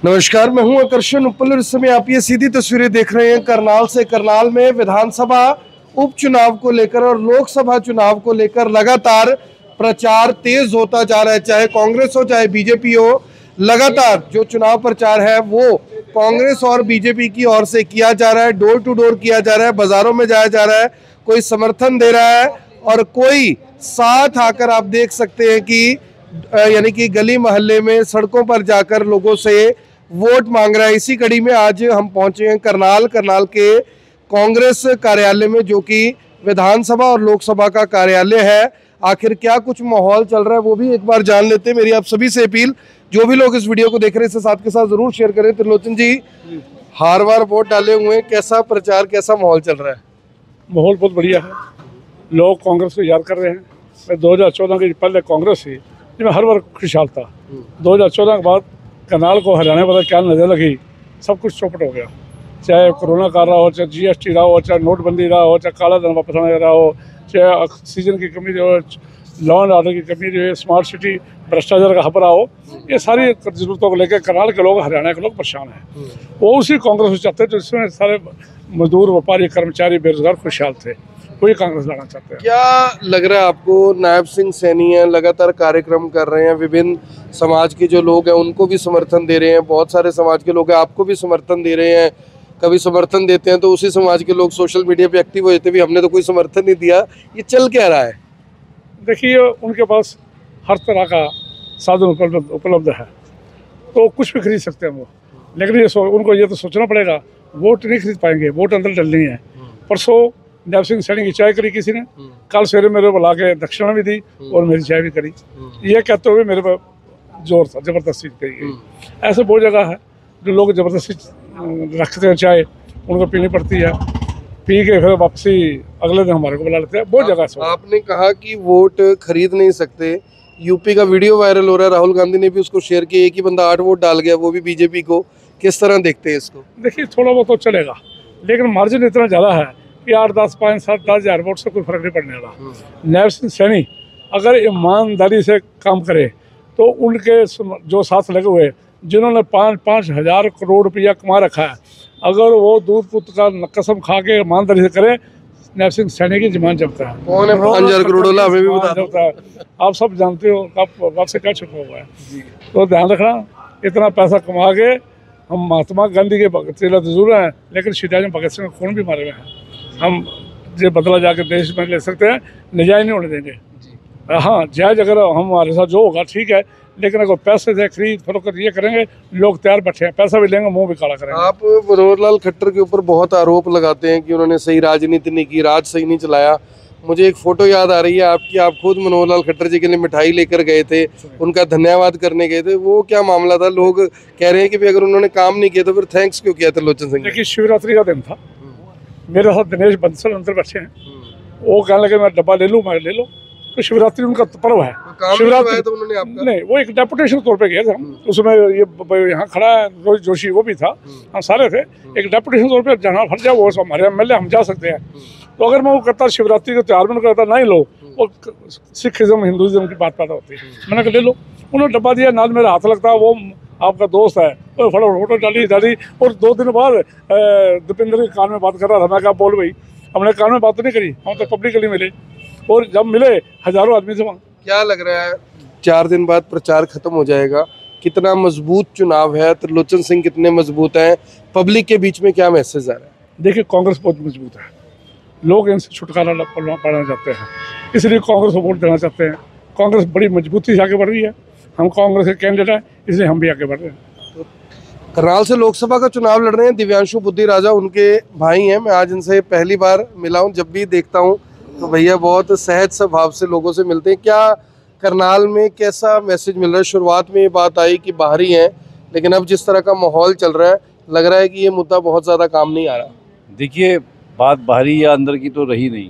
नमस्कार, मैं हूं आकर्षण उपल और इस समय आप ये सीधी तस्वीरें देख रहे हैं करनाल से। करनाल में विधानसभा उपचुनाव को लेकर और लोकसभा चुनाव को लेकर लगातार प्रचार तेज होता जा रहा है। चाहे कांग्रेस हो चाहे बीजेपी हो, लगातार जो चुनाव प्रचार है वो कांग्रेस और बीजेपी की ओर से किया जा रहा है। डोर टू डोर किया जा रहा है, बाजारों में जाया जा रहा है, कोई समर्थन दे रहा है और कोई साथ आकर आप देख सकते हैं कि यानी कि गली मोहल्ले में सड़कों पर जाकर लोगों से वोट मांग रहा है। इसी कड़ी में आज हम पहुंचे हैं करनाल के कांग्रेस कार्यालय में, जो कि विधानसभा और लोकसभा का कार्यालय है। आखिर क्या कुछ माहौल चल रहा है वो भी एक बार जान लेते हैं। मेरी आप सभी से अपील, जो भी लोग इस वीडियो को देख रहे हैं इसे साथ के साथ जरूर शेयर करें। त्रिलोचन जी, हर बार वोट डाले हुए हैं, कैसा प्रचार, कैसा माहौल चल रहा है? माहौल बहुत बढ़िया है, लोग कांग्रेस को याद कर रहे हैं। मैं 2014 के पहले कांग्रेस थी जिसमें हर बार खुशहाल था। 2014 के बाद करनाल को हरियाणा पता क्या नजर लगी, सब कुछ चौपट हो गया। चाहे कोरोना काल रहा हो, चाहे GST रहा हो, चाहे नोटबंदी रहा हो, चाहे काला धन वापस आने रहा हो, चाहे ऑक्सीजन की कमी हो, लॉ एंड ऑर्डर की कमी जो है, स्मार्ट सिटी भ्रष्टाचार का खबरा हो, ये सारी जरूरतों को लेकर करनाल के लोग, हरियाणा के लोग परेशान हैं। वो उसी कांग्रेस को चाहते हैं जिसमें सारे मजदूर, व्यापारी, कर्मचारी, बेरोजगार खुशहाल थे, वही कांग्रेस लाना चाहते हैं। क्या लग रहा है आपको? नायब सिंह सैनी है, लगातार कार्यक्रम कर रहे हैं, विभिन्न समाज के जो लोग हैं उनको भी समर्थन दे रहे हैं, बहुत सारे समाज के लोग हैं आपको भी समर्थन दे रहे हैं। कभी समर्थन देते हैं तो उसी समाज के लोग सोशल मीडिया पे एक्टिव हो जाते हैं, हमने तो कोई समर्थन नहीं दिया। ये चल क्या रहा है? देखिए, उनके पास हर तरह का साधन उपलब्ध है, तो कुछ भी खरीद सकते हैं वो। लेकिन उनको ये तो सोचना पड़ेगा, वोट नहीं खरीद पाएंगे, वोट अंदर डलनी है। परसों नायब सिंह सैनी की चाय करी किसी ने, कल सवेरे मेरे बुला के दक्षिणा भी दी और मेरी चाय भी करी। ये कहते हुए मेरे पर जोर था, जबरदस्ती करी गई। ऐसे बहुत जगह है जो लोग जबरदस्ती रखते हैं चाय, उनको पीनी पड़ती है, पी के फिर वापसी अगले दिन हमारे को बुला लेते हैं। बहुत जगह से आपने कहा कि वोट खरीद नहीं सकते। यूपी का वीडियो वायरल हो रहा है, राहुल गांधी ने भी उसको शेयर किया। एक ही बंदा 8 वोट डाल गया, वो भी बीजेपी को। किस तरह देखते हैं इसको? देखिए, थोड़ा बहुत तो चलेगा, लेकिन मार्जिन इतना ज़्यादा है कि 8, 10, 5, 7, 10 हज़ार वोट से कोई फर्क नहीं पड़ने वाला। नायब सिंह सैनी अगर ईमानदारी से काम करे तो उनके जो साथ लगे हुए, जिन्होंने 5-5 हज़ार करोड़ रुपया कमा रखा है, अगर वो दूध पुत का कसम खा के ईमानदारी से करे, नायब सिंह सैनी की जमान जमता है। कौन है 5,000 करोड़ वाला? हमें भी बता है। आप सब जानते हो, आपसे क्या छुपा हुआ है। तो ध्यान रखना, इतना पैसा कमा के हम महात्मा गांधी के चेला जरूर हैं, लेकिन शिवाजी भगत सिंह को कौन भी मारे हुए हैं। हम जो बदला जाके देश में ले सकते हैं, नजायज नहीं होने देंगे। हाँ, जायज अगर हमारे साथ जो होगा ठीक है, लेकिन अगर पैसे से खरीद फरोख्त ये करेंगे, लोग तैयार बैठे हैं, पैसा भी लेंगे, मुंह भी काला करेंगे। आप मनोहर लाल खट्टर के ऊपर बहुत आरोप लगाते हैं कि उन्होंने सही राजनीति नहीं की, राज सही नहीं चलाया। मुझे एक फोटो याद आ रही है आपकी, आप खुद मनोहर लाल खट्टर जी के लिए मिठाई लेकर गए थे, उनका धन्यवाद करने गए थे। वो क्या मामला था? लोग कह रहे हैं कि अगर उन्होंने काम नहीं किया तो फिर थैंक्स क्यों किया त्रिलोचन सिंह? देखिए, शिवरात्रि का दिन था, मेरे साथ दिनेश बंसल अंदर बैठे हैं, वो कहने लगे मैं डब्बा ले लूँ, मैं ले लो। तो शिवरात्रि उनका पर्व है। शिवरात्रि तो उन्होंने आपका नहीं, वो एक डेपुटेशन तौर पे गए थे हम। उसमें ये यहाँ खड़ा है रोहित जोशी, वो भी था, हम सारे थे। एक डेपुटेशन तौर पे जाना फर्ज है, वो हमारे MLA, हम जा सकते हैं। तो अगर मैं वो करता शिवरात्रि के त्यौहार में करता, नहीं लो, वो सिखिज्म हिंदुइज्म की बात पैदा होती है। मैंने कहा ले लो, उन्होंने डब्बा दिया, नाल मेरा हाथ लगता, वो आपका दोस्त है, और फटाफट फोटो डाली। और 2 दिन बाद दीपेंद्र के कान में बात कर रहा था। मैं कहा बोल भाई, हमने कान में बात तो नहीं करी, हम तो पब्लिकली मिले, और जब मिले हजारों आदमी से वहाँ। क्या लग रहा है 4 दिन बाद प्रचार खत्म हो जाएगा, कितना मजबूत चुनाव है? त्रिलोचन सिंह कितने मजबूत हैं? पब्लिक के बीच में क्या मैसेज आ रहा है? देखिए, कांग्रेस बहुत मजबूत है, लोग इनसे छुटकारा पाना चाहते हैं, इसलिए कांग्रेस को वोट देना चाहते हैं। कांग्रेस बड़ी मजबूती से आगे बढ़ रही है, हम कांग्रेस के कैंडिडेट हैं, इसलिए हम भी आगे बढ़ रहे हैं। करनाल से लोकसभा का चुनाव लड़ रहे हैं दिव्यांशु बुद्धि राजा, उनके भाई हैं। मैं आज इनसे पहली बार मिला हूँ। जब भी देखता हूँ तो भैया बहुत सहज स्वभाव से लोगों से मिलते हैं। क्या करनाल में कैसा मैसेज मिल रहा है? शुरुआत में ये बात आई कि बाहरी हैं, लेकिन अब जिस तरह का माहौल चल रहा है, लग रहा है कि ये मुद्दा बहुत ज़्यादा काम नहीं आ रहा। देखिए, बात बाहरी या अंदर की तो रही नहीं।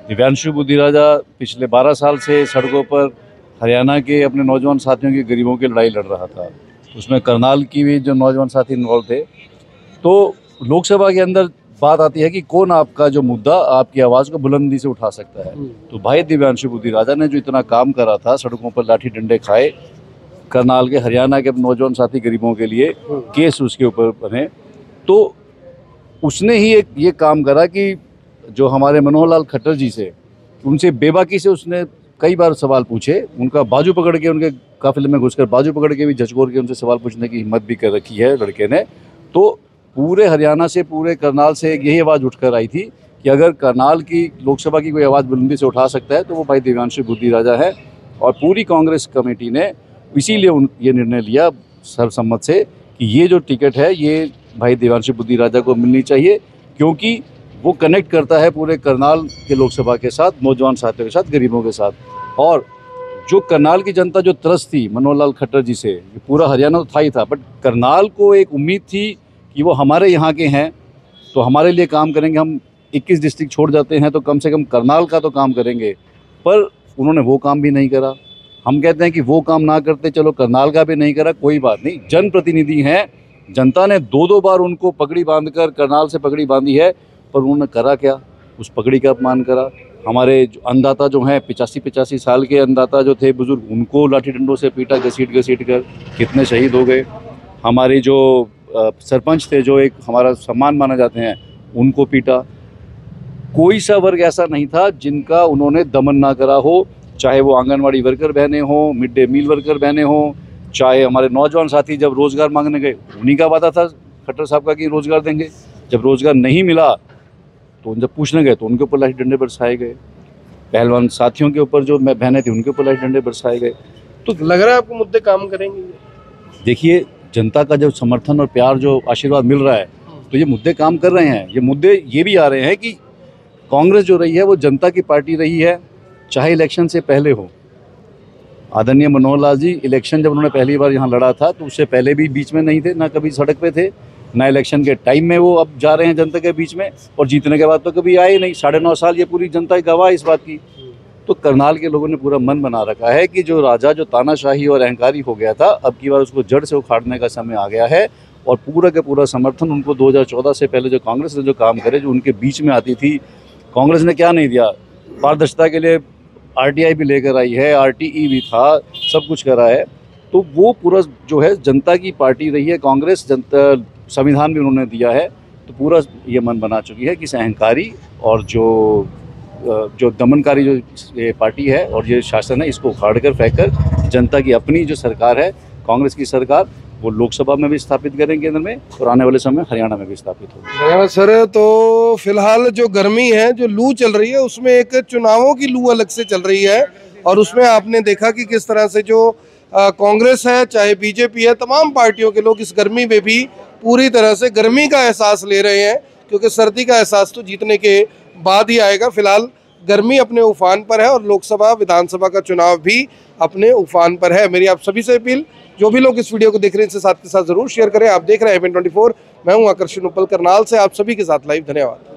दिव्यांशु बुद्धि राजा पिछले 12 साल से सड़कों पर हरियाणा के अपने नौजवान साथियों की, गरीबों की लड़ाई लड़ रहा था। उसमें करनाल की भी जो नौजवान साथी इन्वॉल्व थे। तो लोकसभा के अंदर बात आती है कि कौन आपका जो मुद्दा, आपकी आवाज़ को बुलंदी से उठा सकता है। तो भाई दिव्यांशु बुद्धि राजा ने जो इतना काम करा था, सड़कों पर लाठी डंडे खाए, करनाल के, हरियाणा के नौजवान साथी गरीबों के लिए केस उसके ऊपर बने। तो उसने ही एक ये काम करा कि जो हमारे मनोहर लाल खट्टर जी से, उनसे बेबाकी से उसने कई बार सवाल पूछे, उनका बाजू पकड़ के, उनके काफिले में घुसकर बाजू पकड़ के भी झकझोर के उनसे सवाल पूछने की हिम्मत भी कर रखी है लड़के ने। तो पूरे हरियाणा से, पूरे करनाल से यही आवाज़ उठकर आई थी कि अगर करनाल की लोकसभा की कोई आवाज़ बुलंदी से उठा सकता है तो वो भाई देवांशु बुद्धिराजा है। और पूरी कांग्रेस कमेटी ने इसीलिए ये निर्णय लिया सर्वसम्मत से कि ये जो टिकट है ये भाई देवांशु बुद्धिराजा को मिलनी चाहिए, क्योंकि वो कनेक्ट करता है पूरे करनाल के लोकसभा के साथ, नौजवान साथियों के साथ, गरीबों के साथ। और जो करनाल की जनता जो त्रस्त थी मनोहर लाल खट्टर जी से, पूरा हरियाणा तो था ही था, बट करनाल को एक उम्मीद थी कि वो हमारे यहाँ के हैं तो हमारे लिए काम करेंगे। हम 21 डिस्ट्रिक्ट छोड़ जाते हैं तो कम से कम करनाल का तो काम करेंगे, पर उन्होंने वो काम भी नहीं करा। हम कहते हैं कि वो काम ना करते, चलो करनाल का भी नहीं करा, कोई बात नहीं, जनप्रतिनिधि हैं, जनता ने 2-2 बार उनको पगड़ी बांधकर करनाल से पगड़ी बांधी है, पर उन्होंने करा क्या? उस पगड़ी का अपमान करा। हमारे जो अन्नदाता जो हैं 85 साल के अन्नदाता जो थे बुजुर्ग, उनको लाठी डंडों से पीटा, घसीट कर, कितने शहीद हो गए। हमारे जो सरपंच थे, जो एक हमारा सम्मान माना जाते हैं, उनको पीटा। कोई सा वर्ग ऐसा नहीं था जिनका उन्होंने दमन ना करा हो, चाहे वो आंगनवाड़ी वर्कर बहनें हों, मिड डे मील वर्कर बहनें हों, चाहे हमारे नौजवान साथी जब रोज़गार मांगने गए, उन्हीं का वादा था खट्टर साहब का कि रोज़गार देंगे। जब रोज़गार नहीं मिला तो जब पूछने गए तो उनके ऊपर लाठी डंडे बरसाए गए। पहलवान साथियों के ऊपर जो बहनें थी उनके ऊपर लाठी डंडे बरसाए गए। तो लग रहा है आपको मुद्दे काम करेंगे? देखिए, जनता का जो समर्थन और प्यार, जो आशीर्वाद मिल रहा है, तो ये मुद्दे काम कर रहे हैं। ये मुद्दे ये भी आ रहे हैं कि कांग्रेस जो रही है वो जनता की पार्टी रही है, चाहे इलेक्शन से पहले हो। आदरणीय मनोहर लाल जी इलेक्शन जब उन्होंने पहली बार यहाँ लड़ा था तो उससे पहले भी बीच में नहीं थे, ना कभी सड़क पे थे, ना इलेक्शन के टाइम में वो अब जा रहे हैं जनता के बीच में, और जीतने के बाद तो कभी आए नहीं। 9.5 साल ये पूरी जनता गवाह इस बात की। तो करनाल के लोगों ने पूरा मन बना रखा है कि जो राजा जो तानाशाही और अहंकारी हो गया था, अब की बार उसको जड़ से उखाड़ने का समय आ गया है। और पूरा का पूरा समर्थन उनको 2014 से पहले जो कांग्रेस ने जो काम करे, जो उनके बीच में आती थी, कांग्रेस ने क्या नहीं दिया। पारदर्शिता के लिए RTI भी लेकर आई है, RTE भी था, सब कुछ करा है। तो वो पूरा जो है जनता की पार्टी रही है कांग्रेस, जनता संविधान भी उन्होंने दिया है। तो पूरा ये मन बना चुकी है कि इस अहंकारी और जो दमनकारी जो ये पार्टी है और ये शासन है, इसको उखाड़ कर फेंक कर जनता की अपनी जो सरकार है, कांग्रेस की सरकार, वो लोकसभा में भी स्थापित करेंगे केंद्र में, और आने वाले समय हरियाणा में भी स्थापित होगी। धन्यवाद सर। तो फिलहाल जो गर्मी है, जो लू चल रही है, उसमें एक चुनावों की लू अलग से चल रही है, और उसमें आपने देखा कि किस तरह से जो कांग्रेस है, चाहे बीजेपी है, तमाम पार्टियों के लोग इस गर्मी में भी पूरी तरह से गर्मी का एहसास ले रहे हैं, क्योंकि सर्दी का एहसास तो जीतने के बाद ही आएगा। फिलहाल गर्मी अपने उफान पर है और लोकसभा विधानसभा का चुनाव भी अपने उफान पर है। मेरी आप सभी से अपील, जो भी लोग इस वीडियो को देख रहे हैं इसे साथ के साथ जरूर शेयर करें। आप देख रहे हैं APN24, मैं हूं आकर्षण उपल करनाल से, आप सभी के साथ लाइव। धन्यवाद।